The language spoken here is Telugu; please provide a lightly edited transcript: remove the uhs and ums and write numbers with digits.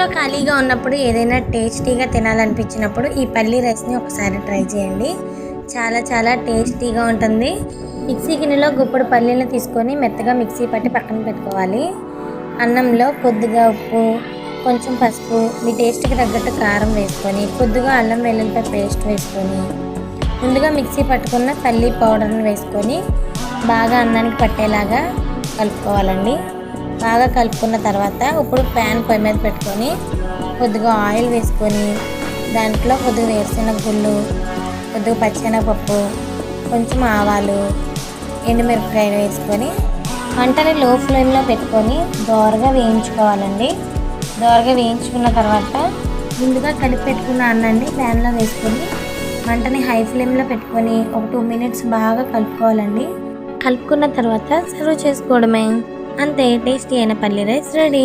ఇంట్లో ఖాళీగా ఉన్నప్పుడు ఏదైనా టేస్టీగా తినాలనిపించినప్పుడు ఈ పల్లీ రైస్ని ఒకసారి ట్రై చేయండి. చాలా చాలా టేస్టీగా ఉంటుంది. మిక్సీ గిన్నెలో గుప్పుడు పల్లీలను తీసుకొని మెత్తగా మిక్సీ పట్టి పక్కన పెట్టుకోవాలి. అన్నంలో కొద్దిగా ఉప్పు, కొంచెం పసుపు, మీ టేస్ట్కి తగ్గట్టు కారం వేసుకొని, కొద్దిగా అల్లం వెల్లుల్లిపాయ పేస్ట్ వేసుకొని, ముందుగా మిక్సీ పట్టుకున్న పల్లీ పౌడర్ని వేసుకొని బాగా అన్నానికి పట్టేలాగా కలుపుకోవాలండి. బాగా కలుపుకున్న తర్వాత ఇప్పుడు ప్యాన్ పొయ్యి మీద పెట్టుకొని కొద్దిగా ఆయిల్ వేసుకొని దాంట్లో కొద్దిగా వేరుశనగ గుళ్ళు, కొద్దిగా పచ్చెనగపప్పు, కొంచెం ఆవాలు, ఎండుమిరపకాయలు వేసుకొని మంటని లో ఫ్లేమ్లో పెట్టుకొని దోరగా వేయించుకోవాలండి. దోరగా వేయించుకున్న తర్వాత ముందుగా కలిపి పెట్టుకున్న అన్నాన్ని ప్యాన్లో వేసుకొని మంటని హై ఫ్లేమ్లో పెట్టుకొని ఒక 2 మినిట్స్ బాగా కలుపుకోవాలండి. కలుపుకున్న తర్వాత సర్వ్ చేసుకోవడమే. అంతే, టేస్టీ అయిన పల్లీ రైస్ రెడీ.